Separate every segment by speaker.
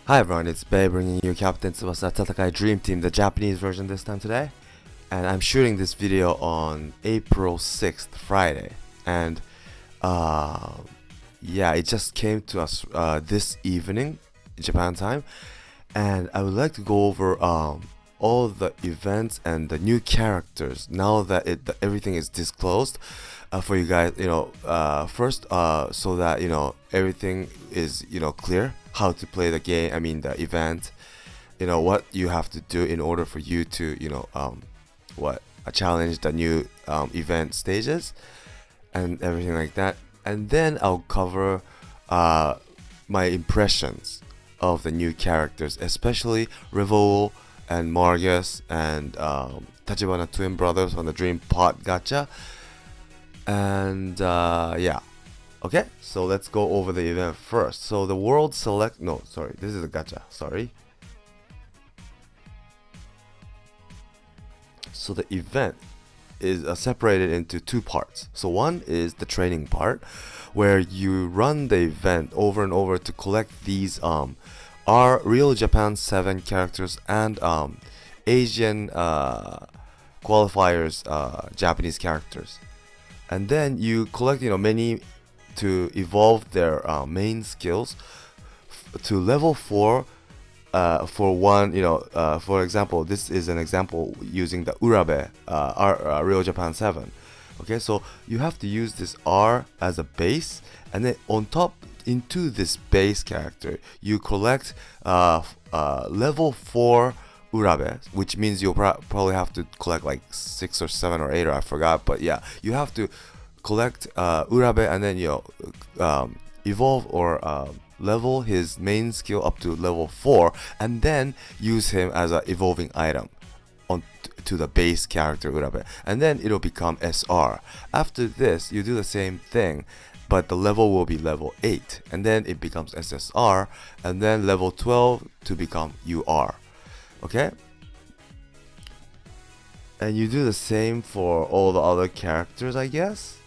Speaker 1: Hi everyone, it's Bay bringing you Captain Tsubasa Dream Team, the Japanese version this time today. And I'm shooting this video on April 6th, Friday. And yeah, it just came to us this evening, Japan time. And I would like to go over all the events and the new characters now that everything is disclosed for you guys, first so that everything is clear how to play the game, I mean the event, what you have to do in order for you to challenge the new event stages and everything like that. And then I'll cover my impressions of the new characters, especially Revolt and Margus and Tachibana twin brothers from the Dream Pot Gacha. And yeah, okay, so let's go over the event first. So the world select, no, sorry, this is a gacha, sorry. So the event is separated into two parts. So one is the training part, where you run the event over and over to collect these our real Japan 7 characters and Asian qualifiers Japanese characters. And then you collect many to evolve their main skills to level 4 for one, for example, this is an example using the Urabe, our Real Japan 7. Okay, so you have to use this R as a base, and then on top into this base character you collect level 4 Urabe, which means you'll probably have to collect like 6 or 7 or 8, or I forgot, but yeah, you have to collect Urabe and then evolve or level his main skill up to level 4, and then use him as an evolving item on to the base character Urabe, and then it'll become SR. After this you do the same thing, but the level will be level 8, and then it becomes SSR, and then level 12 to become UR. Okay, and you do the same for all the other characters, I guess.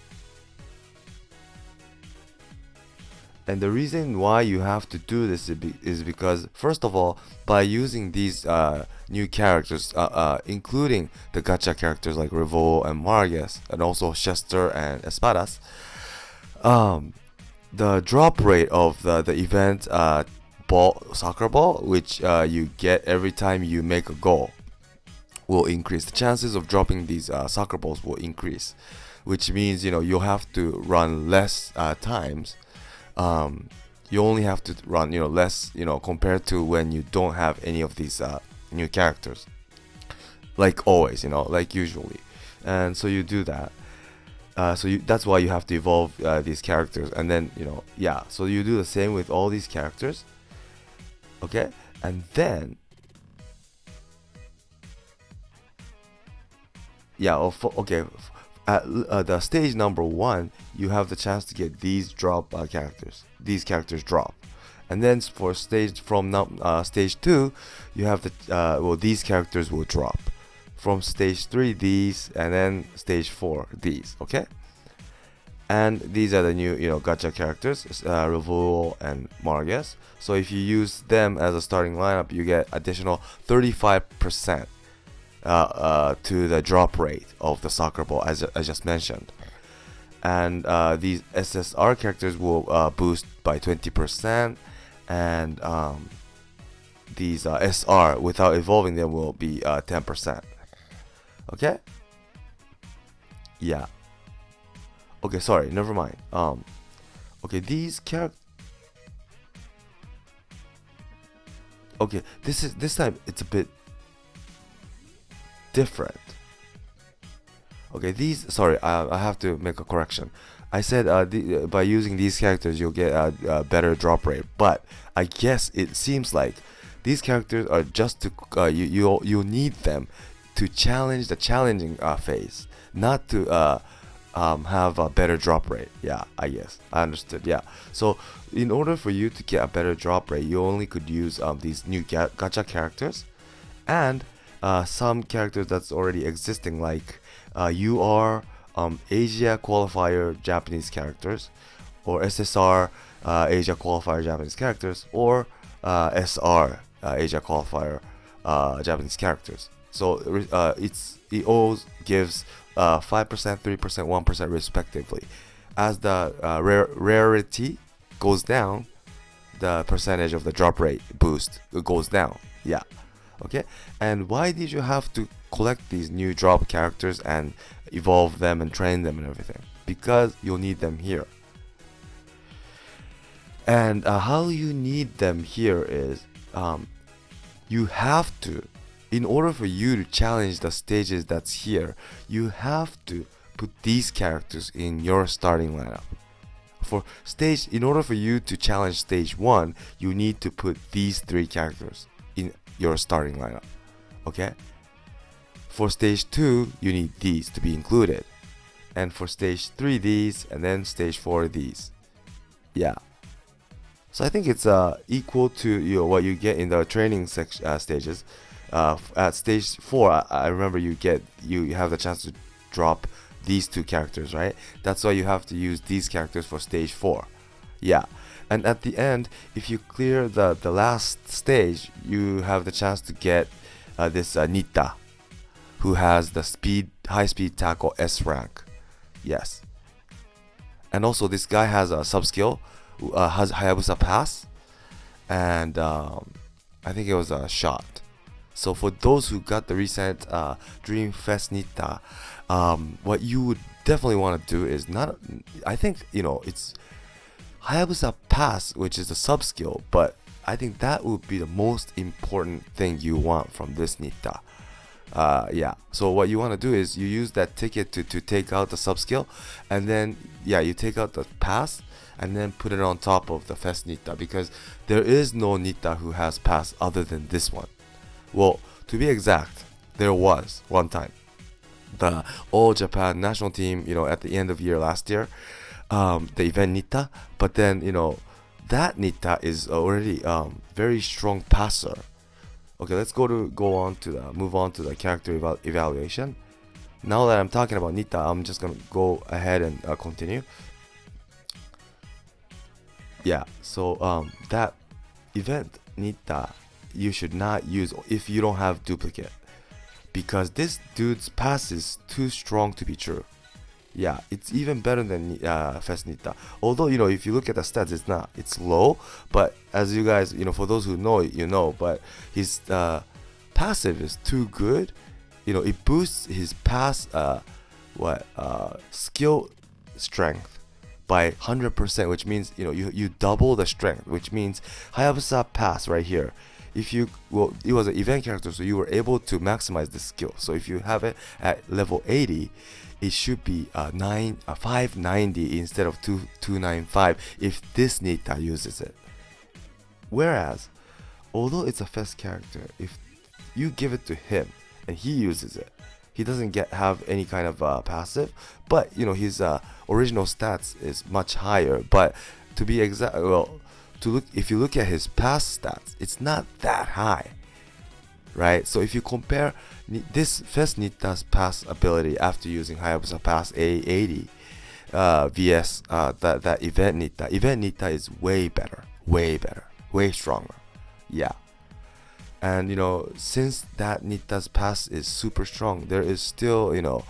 Speaker 1: And the reason why you have to do this is because, first of all, by using these new characters, including the gacha characters like Revolt and Margus, and also Chester and Espadas, the drop rate of the event soccer ball, which you get every time you make a goal, will increase. The chances of dropping these soccer balls will increase, which means you'll have to run less times. You only have to run less compared to when you don't have any of these new characters, like always, like usually. And so you do that. That's why you have to evolve these characters, and then yeah, so you do the same with all these characters. Okay, and then yeah, okay, at the stage number 1 you have the chance to get these drop characters. These characters drop, and then for stage 2 you have the these characters will drop. From stage 3 these, and then stage 4 these. Okay, and these are the new gacha characters, Revolt and Margus. So if you use them as a starting lineup, you get additional 35% to the drop rate of the soccer ball, as I just mentioned. And these SSR characters will boost by 20%, and these SR without evolving them will be 10%. Okay, yeah, okay, sorry, never mind. Okay, these characters, okay, this time it's a bit different. Okay, these, sorry, I have to make a correction. I said by using these characters you'll get a better drop rate, but I guess it seems like these characters are just to you need them to challenge the challenging phase, not to have a better drop rate. Yeah, I guess I understood. Yeah, so in order for you to get a better drop rate, you only could use these new gacha characters and some characters that's already existing, like UR, Asia qualifier Japanese characters, or SSR Asia qualifier Japanese characters, or SR Asia qualifier Japanese characters. So it always gives 5%, 3%, 1% respectively. As the rarity goes down, the percentage of the drop rate boost goes down. Yeah. Okay. And why did you have to collect these new drop characters and evolve them and train them and everything? Because you'll need them here. And how you need them here is you have to, in order for you to challenge the stages that's here, you have to put these characters in your starting lineup. In order for you to challenge stage 1, you need to put these 3 characters in your starting lineup. Okay? For stage 2, you need these to be included. And for stage 3, these, and then stage 4, these. Yeah. So I think it's equal to what you get in the training stages. At stage 4, I remember you have the chance to drop these 2 characters, right? That's why you have to use these characters for stage 4. Yeah. And at the end, if you clear the last stage, you have the chance to get this Nita, who has the high speed tackle S rank. Yes. And also this guy has a sub skill, has Hayabusa pass, and I think it was a shot. So for those who got the recent Dream Fest Nita, what you would definitely want to do is I think it's Hayabusa pass, which is a sub skill, but I think that would be the most important thing you want from this Nita. Yeah, so what you want to do is you use that ticket to take out the sub skill, and then you take out the pass and then put it on top of the Fest Nita, because there is no Nita who has pass other than this one. Well, to be exact, there was one time. The All Japan national team, at the end of year last year, the event Nita, but then, that Nita is already very strong passer. Okay, let's move on to the character evaluation. Now that I'm talking about Nita, I'm just gonna go ahead and continue. Yeah, so that event Nita you should not use if you don't have duplicate, because this dude's pass is too strong to be true. Yeah, it's even better than Fest Nita. Although, if you look at the stats, it's low, but as you guys, for those who know, but his passive is too good. It boosts his pass skill strength by 100%, which means you double the strength, which means Hayabusa pass right here. It was an event character, so you were able to maximize the skill. So if you have it at level 80, it should be 590 instead of 295 if this Nita uses it. Whereas, although it's a Fest character, if you give it to him and he uses it, he doesn't have any kind of passive, but his original stats is much higher. But to be exact, if you look at his pass stats, it's not that high, right? So if you compare this Fest Nita's pass ability after using Hayabusa pass A80 vs that event Nita is way better, way stronger. Yeah. And since that Nita's pass is super strong, there is still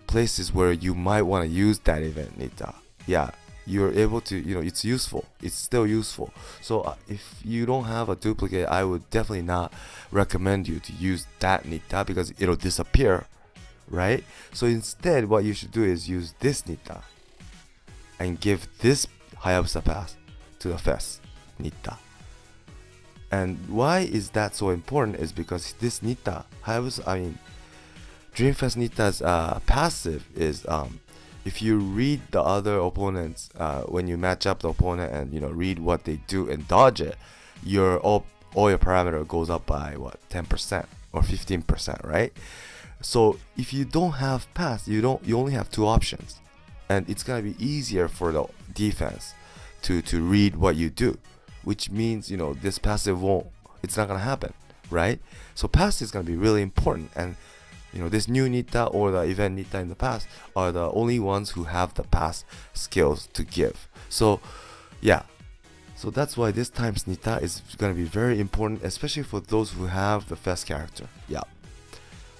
Speaker 1: places where you might want to use that event Nita. Yeah, you're able to, it's useful. It's still useful. So if you don't have a duplicate, I would definitely not recommend you to use that Nita, because it'll disappear, right? So instead, what you should do is use this Nita and give this Hayabusa pass to the Fest Nita. And why is that so important is because this Nita, Dream Fest Nita's passive is if you read the other opponents, when you match up the opponent and read what they do and dodge it, all your parameter goes up by 10% or 15%, right? So if you don't have pass, you only have 2 options, and it's gonna be easier for the defense to read what you do, which means this passive it's not gonna happen, right? So pass is gonna be really important, and this new Nita or the event Nita in the past are the only ones who have the pass skills to give. So yeah, So that's why this time's Nita is gonna be very important, especially for those who have the fast character. Yeah.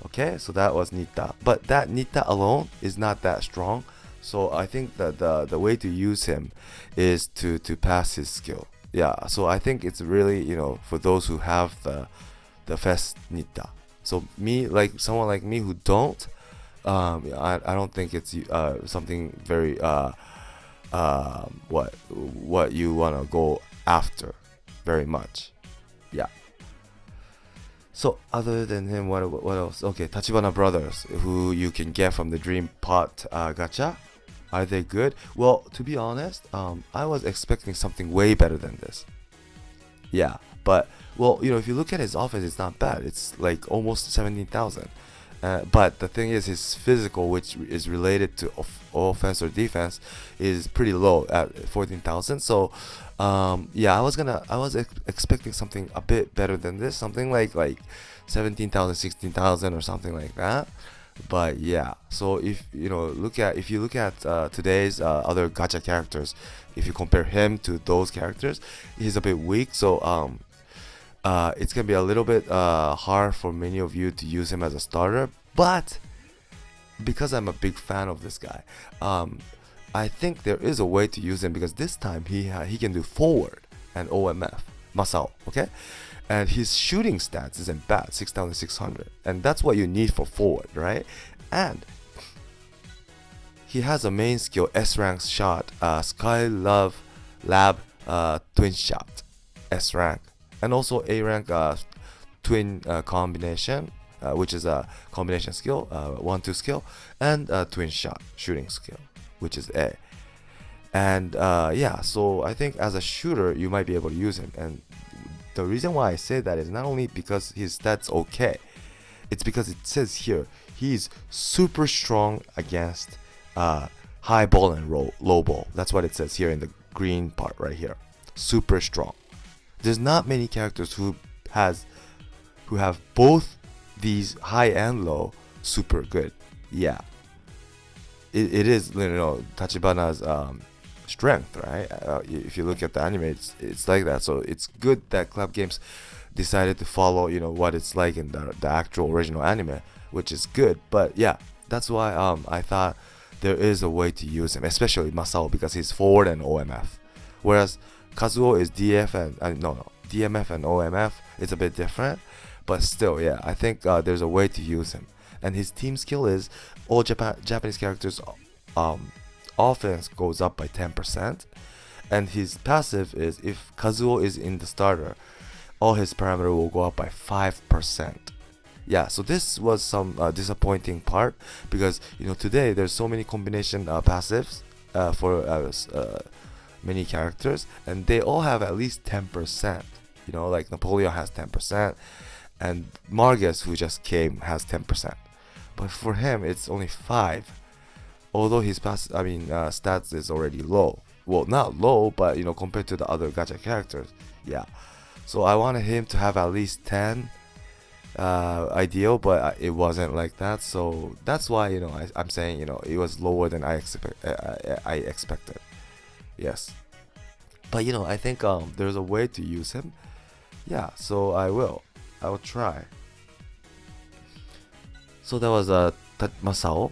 Speaker 1: Okay, so that was Nita, but that Nita alone is not that strong. So I think that the way to use him is to pass his skill. Yeah, so I think it's really, you know, for those who have the fast Nita. So me, like someone like me who don't, I don't think it's something very what you wanna go after very much. Yeah. So other than him, what else? Okay, Tachibana Brothers, who you can get from the Dream Pot gacha. Are they good? Well, to be honest, I was expecting something way better than this. Yeah, but well, you know, if you look at his offense, it's not bad. It's like almost 17,000. But the thing is, his physical, which is related to offense or defense, is pretty low at 14,000. So, yeah, I was expecting something a bit better than this, something like 17,000, 16,000 or something like that. But yeah, so if you look at today's other gacha characters, if you compare him to those characters, he's a bit weak. So it's gonna be a little bit hard for many of you to use him as a starter. But because I'm a big fan of this guy, I think there is a way to use him, because this time he can do forward and OMF Masao, okay? And his shooting stats isn't bad, 6,600, and that's what you need for forward, right? And he has a main skill, S rank shot, Sky Love Lab twin shot, S rank, and also A rank twin combination, which is a combination skill, 1-2 skill, and twin shot shooting skill, which is A. And yeah, so I think as a shooter you might be able to use him. And the reason why I say that is not only because his stats okay, it's because it says here he's super strong against high ball and low ball. That's what it says here in the green part right here. Super strong. There's not many characters who have both these high and low super good. Yeah, it is, you know, Tachibana's strength, right? If you look at the anime, it's like that. So it's good that Club Games decided to follow, you know, what it's like in the actual original anime, which is good. But yeah, that's why I thought there is a way to use him, especially Masao, because he's forward and OMF, whereas Kazuo is DF and DMF and OMF. It's a bit different, but still, yeah, I think there's a way to use him. And his team skill is all Japanese characters offense goes up by 10%, and his passive is, if Kazuo is in the starter, all his parameter will go up by 5%. Yeah, so this was some disappointing part, because you know, today there's so many combination passives for many characters, and they all have at least 10%. You know, like Napoleon has 10%, and Margus, who just came, has 10%. But for him, it's only 5%. Although his stats is already low. Well, not low, but you know, compared to the other gacha characters, yeah. So I wanted him to have at least 10 ideal, but it wasn't like that. So that's why, you know, I'm saying, you know, it was lower than I expected. Yes, but you know, I think there's a way to use him. Yeah, so I will try. So that was Masao.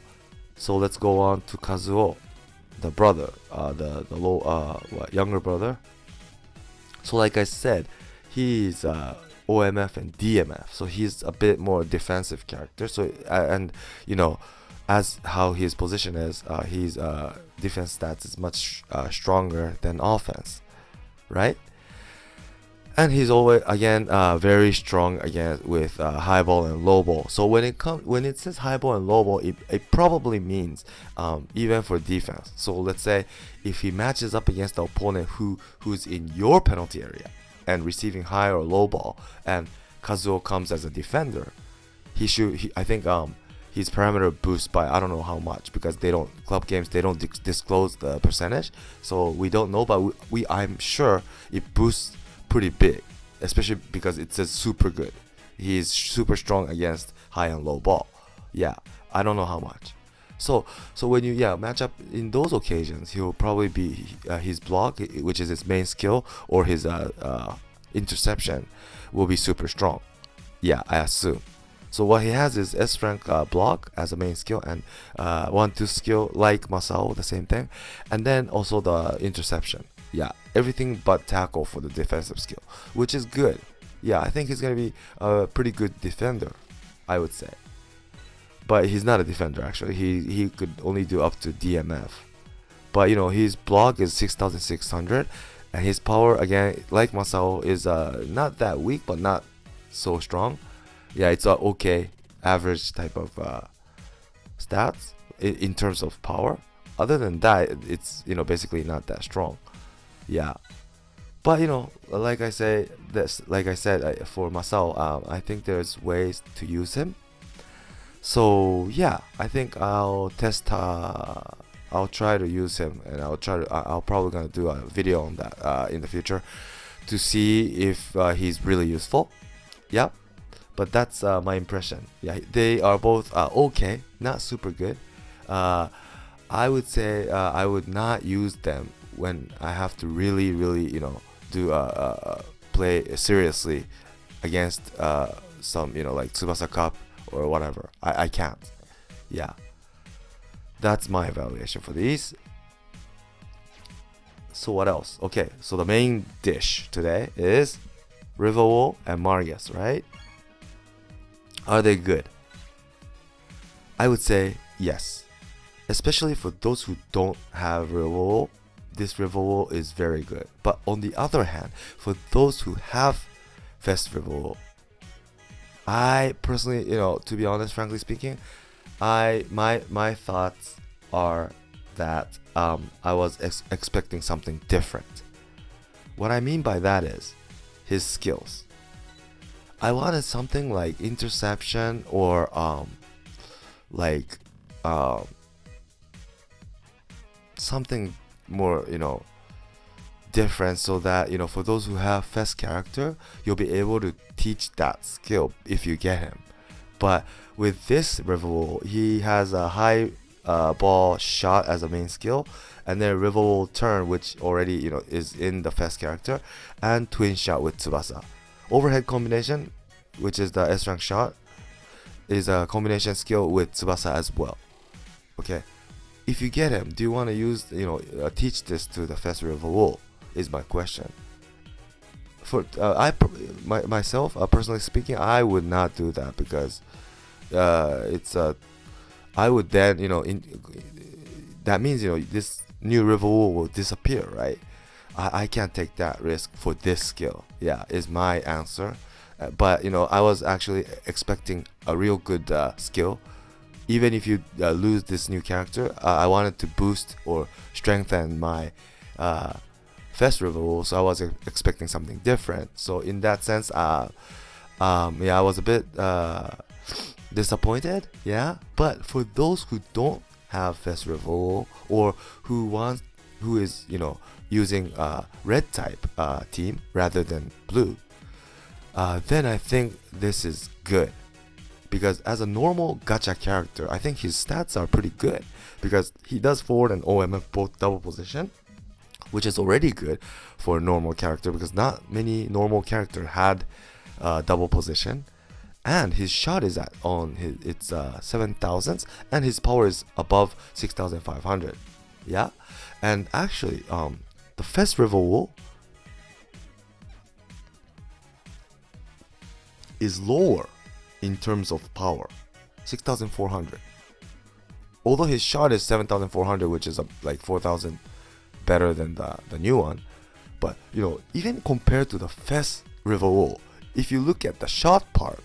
Speaker 1: So let's go on to Kazuo, the brother, younger brother. So like I said, he's OMF and DMF, so he's a bit more defensive character. So and you know, as how his position is, his defense stats is much stronger than offense, right? And he's always, again, very strong again with high ball and low ball. So when it says high ball and low ball, it probably means even for defense. So let's say if he matches up against the opponent who's in your penalty area and receiving high or low ball, and Kazuo comes as a defender, I think his parameter boosts by, I don't know how much, because Club Games, they don't disclose the percentage, so we don't know, but I'm sure it boosts pretty big, especially because it says super good. He's super strong against high and low ball. Yeah, I don't know how much. So when you match up in those occasions, he'll probably be his block, which is his main skill, or his interception, will be super strong. Yeah, I assume. So what he has is S rank block as a main skill, and 1-2 skill like Masao, the same thing, and then also the interception. Yeah, everything but tackle for the defensive skill, which is good. Yeah, I think he's gonna be a pretty good defender, I would say. But he's not a defender actually. He could only do up to DMF. But his block is 6,600, and his power, again, like Masao, is not that weak but not so strong. Yeah, it's a okay average type of stats in terms of power. Other than that, it's basically not that strong. Yeah, but like I said, for Masao, I think there's ways to use him. So yeah, I think I'll test. I'll try to use him, and I'll probably gonna do a video on that in the future to see if he's really useful. Yeah, but that's my impression. Yeah, they are both okay, not super good. I would say I would not use them when I have to really do play seriously against some like Tsubasa Cup or whatever. I can't. Yeah, that's my evaluation for these. So what else? Okay, so the main dish today is Riverwall and Margus, right? Are they good? I would say yes, especially for those who don't have Riverwall. This Riverwall is very good. But on the other hand, for those who have Fest Riverwall, I personally, to be honest, frankly speaking, my thoughts are that I was expecting something different. What I mean by that is his skills. I wanted something like interception or something more different, so that for those who have Fest character, you'll be able to teach that skill if you get him. But with this Riverwall, he has a high ball shot as a main skill, and then Riverwall turn, which already is in the Fest character, and twin shot with Tsubasa. Overhead combination, which is the S rank shot, is a combination skill with Tsubasa as well. Okay, if you get him, do you want to use teach this to the Fest Riverwall? Is my question. For myself, personally speaking, I would not do that, because I would then that means this new Riverwall will disappear, right? I can't take that risk for this skill. Yeah, is my answer. But I was actually expecting a real good skill. Even if you lose this new character, I wanted to boost or strengthen my Fest Riverwall, so I was expecting something different. So in that sense, yeah, I was a bit disappointed. Yeah, but for those who don't have Fest Riverwall, or who is using red type team rather than blue, then I think this is good. Because as a normal gacha character, I think his stats are pretty good, because he does forward and OMF both double position, which is already good for a normal character, because not many normal characters had double position. And his shot is it's 7,000s, and his power is above 6,500. Yeah, and actually the Fest Riverwall is lower in terms of power, 6,400. Although his shot is 7,400, which is like 4,000 better than the new one, but even compared to the Fest Riverwall, if you look at the shot part,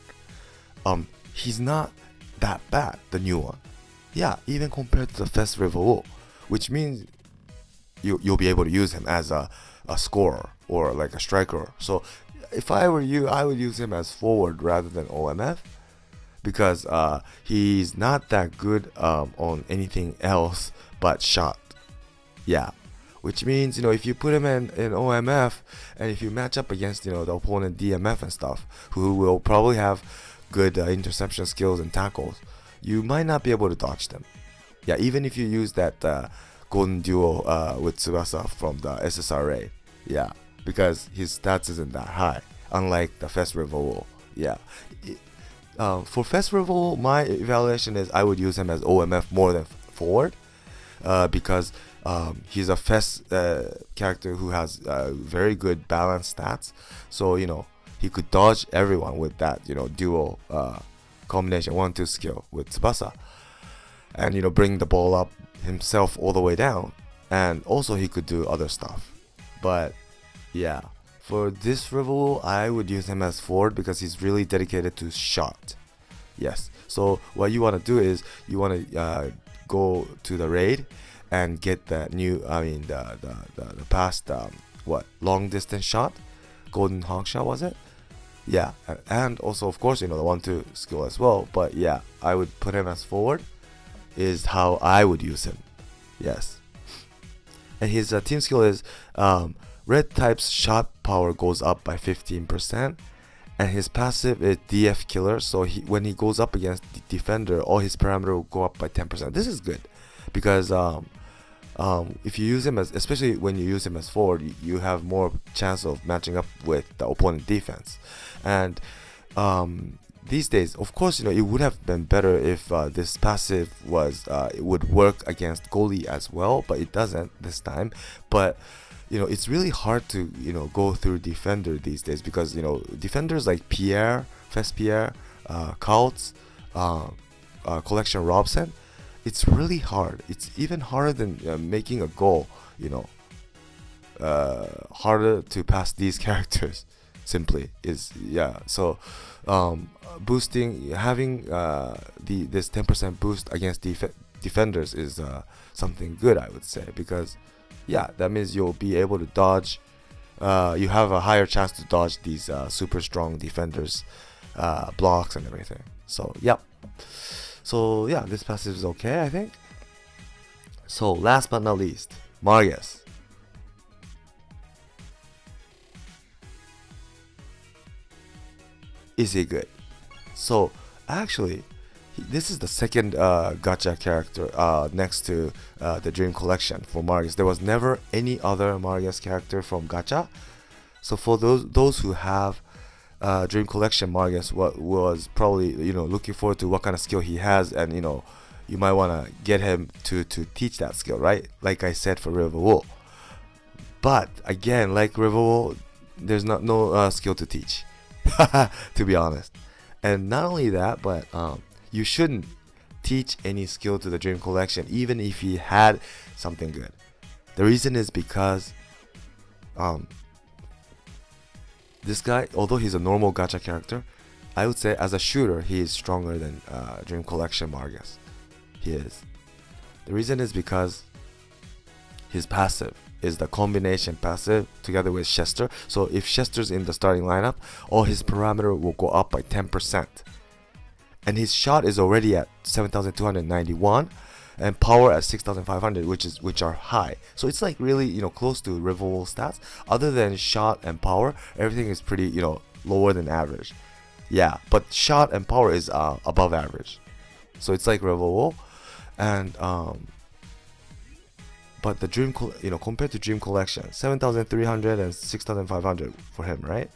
Speaker 1: he's not that bad, the new one. Yeah, even compared to the Fest Riverwall, which means you'll be able to use him as a scorer or like a striker. So if I were you, I would use him as forward rather than OMF, because he's not that good on anything else but shot. Yeah, which means if you put him in OMF, and if you match up against the opponent DMF and stuff, who will probably have good interception skills and tackles, you might not be able to dodge them. Yeah, even if you use that golden duo with Tsubasa from the SSRA, yeah, because his stats isn't that high, unlike the Fest Revolver. Yeah, for Fest Revolver, my evaluation is I would use him as OMF more than forward, because he's a Fest character who has very good balanced stats. So he could dodge everyone with that duo combination 1-2 skill with Tsubasa, and bring the ball up himself all the way down, and also he could do other stuff. But yeah, for this Revolver, I would use him as forward because he's really dedicated to shot. Yes, so what you want to do is you want to go to the raid and get the new, the past long distance shot, golden hawk shot, was it? Yeah, and also of course the 1-2 skill as well. But yeah, I would put him as forward is how I would use him. Yes, and his team skill is red type's shot power goes up by 15%, and his passive is DF killer. So when he goes up against the defender, all his parameter will go up by 10%. This is good because if you use him especially when you use him as forward, you have more chance of matching up with the opponent defense. And these days, of course, it would have been better if this passive was it would work against goalie as well, but it doesn't this time. But it's really hard to go through defender these days because defenders like Pierre, Fest Pierre, Kautz, Collection Robson, it's really hard. It's even harder than making a goal. Harder to pass these characters. Simply is, yeah. So having this 10% boost against defenders is something good, I would say, because yeah, that means you'll be able to dodge. You have a higher chance to dodge these super strong defenders blocks and everything. So yep. So yeah, this passive is okay, I think. So last but not least, Margus. Is he good? So actually, this is the second gacha character next to the Dream Collection for Margus. There was never any other Margus character from gacha. So for those who have Dream Collection Margus, what was probably looking forward to what kind of skill he has, and you might want to get him to teach that skill, right? Like I said for Revolver. But again, like Revolver, there's no skill to teach. To be honest. And not only that, but you shouldn't teach any skill to the Dream Collection even if he had something good. The reason is because this guy, although he's a normal gacha character, I would say as a shooter he is stronger than Dream Collection Margus. He is. The reason is because his passive is the combination passive together with Chester. So if Chester's in the starting lineup, all his parameter will go up by 10%. And his shot is already at 7,291 and power at 6,500, which are high. So it's like really close to Revolver stats. Other than shot and power, everything is pretty lower than average. Yeah, but shot and power is above average. So it's like Revolver, and but the Dream, compared to Dream Collection, 7,300 and 6,500 for him, right?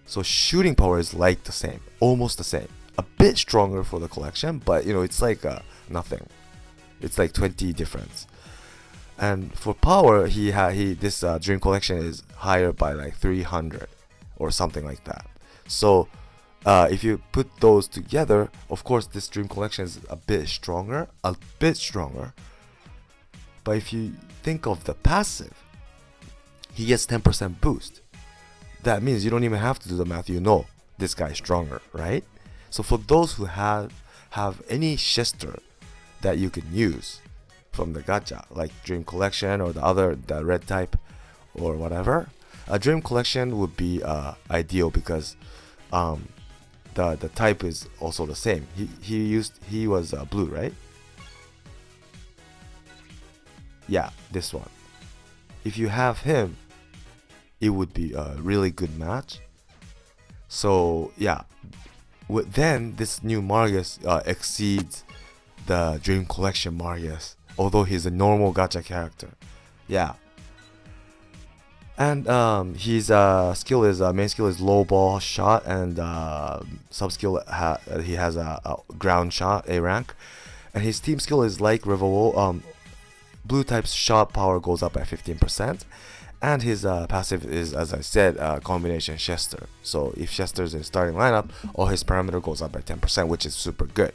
Speaker 1: So shooting power is like the same, almost the same. A bit stronger for the collection, but it's like nothing. It's like 20 difference. And for power, this Dream Collection is higher by like 300 or something like that. So if you put those together, of course this Dream Collection is a bit stronger. But if you think of the passive, he gets 10% boost. That means you don't even have to do the math. This guy is stronger, right? So for those who have any Chester that you can use from the gacha, like Dream Collection or the red type or whatever, a Dream Collection would be ideal because the type is also the same. He was blue, right? Yeah, this one. If you have him, it would be a really good match. So yeah, then this new Margus exceeds the Dream Collection Margus, although he's a normal gacha character. Yeah. And his skill is main skill is low ball shot, and sub skill he has a ground shot, A rank, and his team skill is like Riverwolf. Blue type's shot power goes up by 15%, and his passive is, as I said, combination Chester. So if Chester's in starting lineup, all his parameter goes up by 10%, which is super good.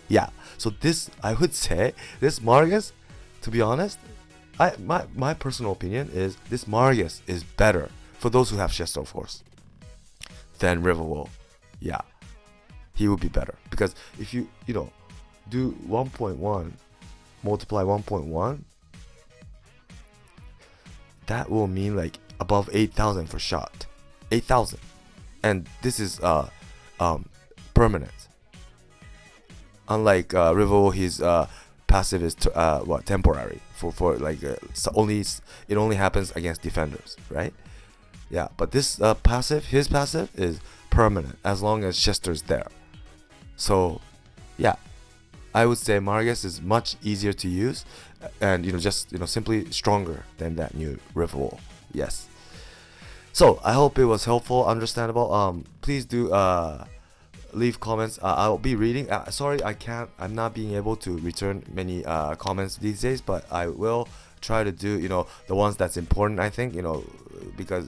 Speaker 1: Yeah. So this, I would say, this Margus, to be honest, my personal opinion is this Margus is better for those who have Chester, of course, than Riverwolf. Yeah, he would be better, because if you do 1.1 multiply 1.1, that will mean like above 8,000 for shot, 8,000, and this is permanent. Unlike Riverwolf, his passive is temporary for like it only happens against defenders, right? Yeah, but this his passive is permanent as long as Chester's there. So yeah, I would say Margus is much easier to use, and simply stronger than that new Riverwolf. Yes. So I hope it was helpful, understandable. Please do leave comments. I'll be reading. Sorry, I'm not being able to return many comments these days, but I will try to do the ones that's important. I think because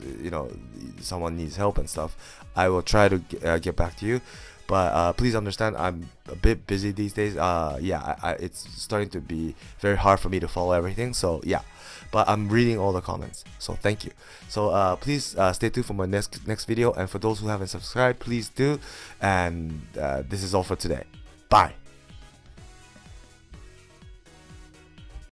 Speaker 1: someone needs help and stuff. I will try to get back to you, but please understand I'm a bit busy these days. Yeah, it's starting to be very hard for me to follow everything. So yeah, but I'm reading all the comments, so thank you. So please stay tuned for my next video, and for those who haven't subscribed, please do. And this is all for today. Bye.